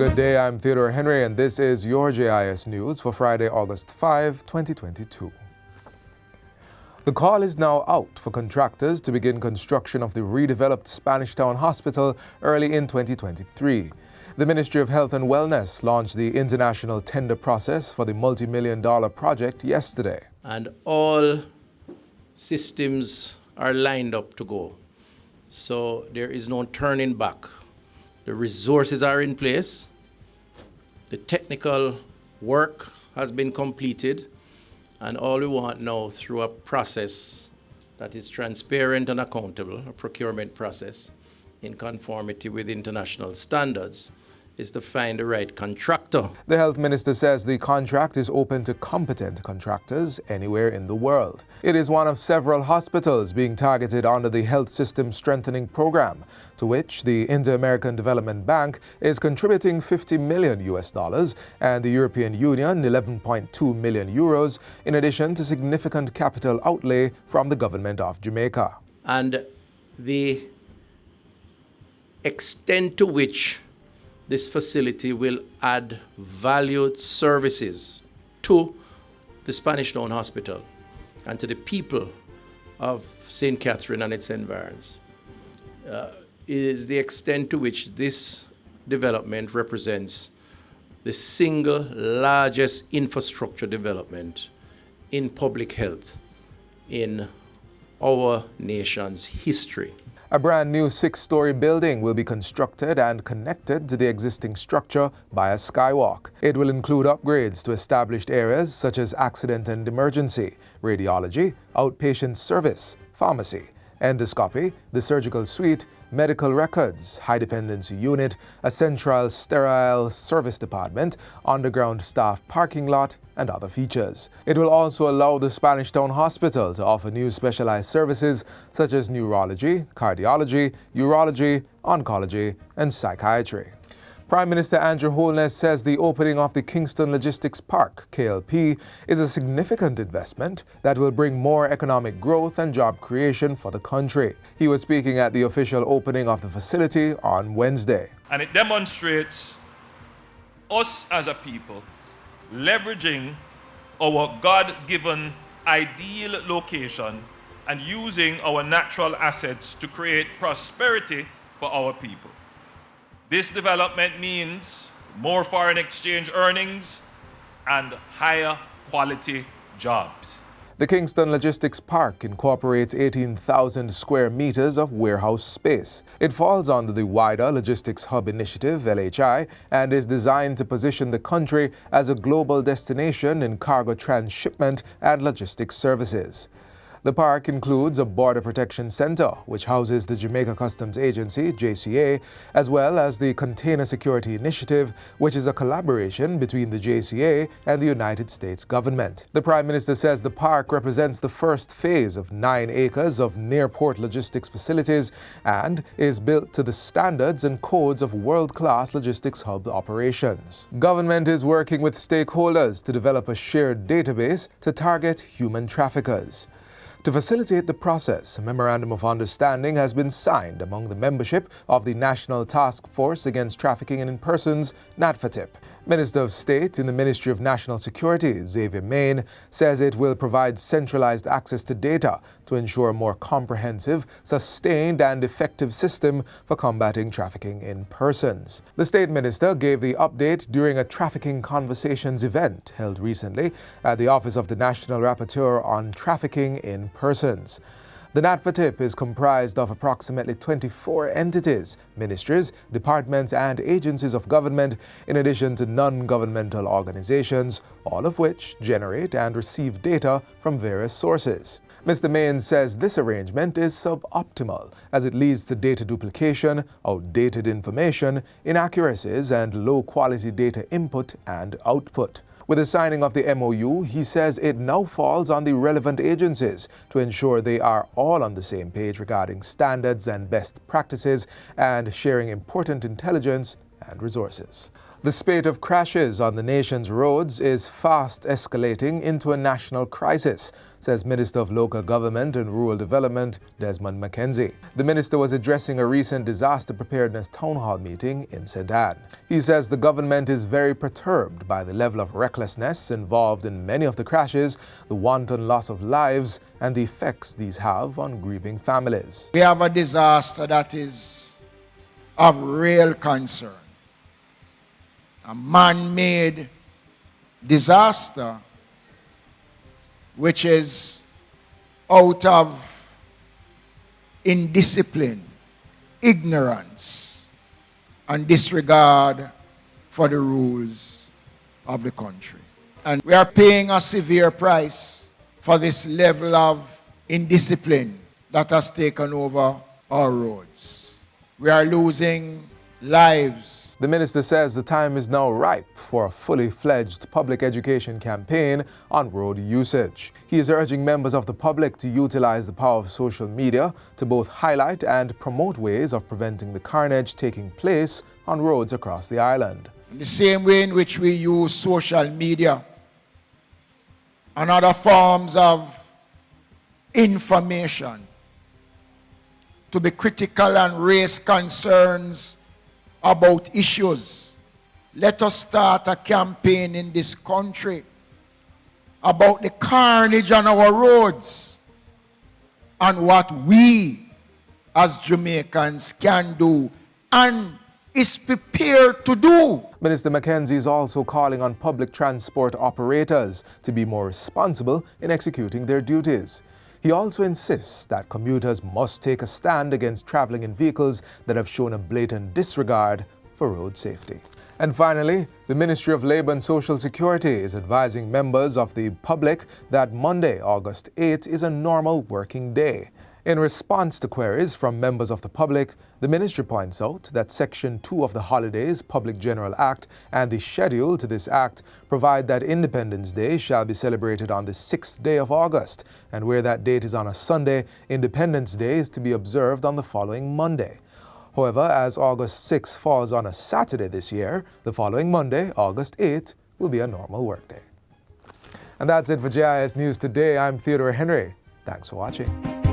Good day, I'm Theodore Henry, and this is your JIS News for Friday, August 5, 2022. The call is now out for contractors to begin construction of the redeveloped Spanish Town Hospital early in 2023. The Ministry of Health and Wellness launched the international tender process for the multi-million-dollar project yesterday. And all systems are lined up to go. So there is no turning back. The resources are in place. The technical work has been completed. And all we want now, through a process that is transparent and accountable, a procurement process in conformity with international standards, is to find the right contractor. The health minister says the contract is open to competent contractors anywhere in the world. It is one of several hospitals being targeted under the Health System Strengthening Program, to which the Inter-American Development Bank is contributing $50 million and the European Union 11.2 million euros, in addition to significant capital outlay from the government of Jamaica. And the extent to which this facility will add valued services to the Spanish Town Hospital and to the people of St. Catherine and its environs is the extent to which this development represents the single largest infrastructure development in public health in our nation's history. A brand new 6-story building will be constructed and connected to the existing structure by a skywalk. It will include upgrades to established areas such as accident and emergency, radiology, outpatient service, pharmacy, endoscopy, the surgical suite, medical records, high-dependency unit, a central sterile service department, underground staff parking lot, and other features. It will also allow the Spanish Town Hospital to offer new specialized services such as neurology, cardiology, urology, oncology, and psychiatry. Prime Minister Andrew Holness says the opening of the Kingston Logistics Park, KLP, is a significant investment that will bring more economic growth and job creation for the country. He was speaking at the official opening of the facility on Wednesday. And it demonstrates us as a people leveraging our God-given ideal location and using our natural assets to create prosperity for our people. This development means more foreign exchange earnings and higher quality jobs. The Kingston Logistics Park incorporates 18,000 square meters of warehouse space. It falls under the wider Logistics Hub Initiative, LHI, and is designed to position the country as a global destination in cargo transshipment and logistics services. The park includes a border protection center, which houses the Jamaica Customs Agency, JCA, as well as the Container Security Initiative, which is a collaboration between the JCA and the United States government. The Prime Minister says the park represents the first phase of 9 acres of near-port logistics facilities and is built to the standards and codes of world-class logistics hub operations. Government is working with stakeholders to develop a shared database to target human traffickers. To facilitate the process, a Memorandum of Understanding has been signed among the membership of the National Task Force Against Trafficking in Persons, NATFATIP. Minister of State in the Ministry of National Security, Xavier Main, says it will provide centralized access to data to ensure a more comprehensive, sustained and effective system for combating trafficking in persons. The State Minister gave the update during a Trafficking Conversations event held recently at the Office of the National Rapporteur on Trafficking in Persons. The NATFATIP is comprised of approximately 24 entities, ministries, departments, and agencies of government, in addition to non-governmental organizations, all of which generate and receive data from various sources. Mr. Main says this arrangement is suboptimal as it leads to data duplication, outdated information, inaccuracies, and low-quality data input and output. With the signing of the MOU, he says it now falls on the relevant agencies to ensure they are all on the same page regarding standards and best practices and sharing important intelligence and resources. The spate of crashes on the nation's roads is fast escalating into a national crisis, says Minister of Local Government and Rural Development Desmond McKenzie. The minister was addressing a recent disaster preparedness town hall meeting in St. Anne. He says the government is very perturbed by the level of recklessness involved in many of the crashes, the wanton loss of lives, and the effects these have on grieving families. We have a disaster that is of real concern. A man-made disaster which is out of indiscipline, ignorance, and disregard for the rules of the country. And we are paying a severe price for this level of indiscipline that has taken over our roads. We are losing lives. The minister says the time is now ripe for a fully fledged public education campaign on road usage. He is urging members of the public to utilize the power of social media to both highlight and promote ways of preventing the carnage taking place on roads across the island. In the same way in which we use social media and other forms of information to be critical and raise concerns about issues. Let us start a campaign in this country about the carnage on our roads and what we as Jamaicans can do and is prepared to do. Minister McKenzie is also calling on public transport operators to be more responsible in executing their duties. He also insists that commuters must take a stand against traveling in vehicles that have shown a blatant disregard for road safety. And finally, the Ministry of Labour and Social Security is advising members of the public that Monday, August 8th, is a normal working day. In response to queries from members of the public, the ministry points out that Section 2 of the Holidays Public General Act and the schedule to this act provide that Independence Day shall be celebrated on the 6th day of August, and where that date is on a Sunday, Independence Day is to be observed on the following Monday. However, as August 6 falls on a Saturday this year, the following Monday, August 8, will be a normal workday. And that's it for JIS News Today. I'm Theodore Henry. Thanks for watching.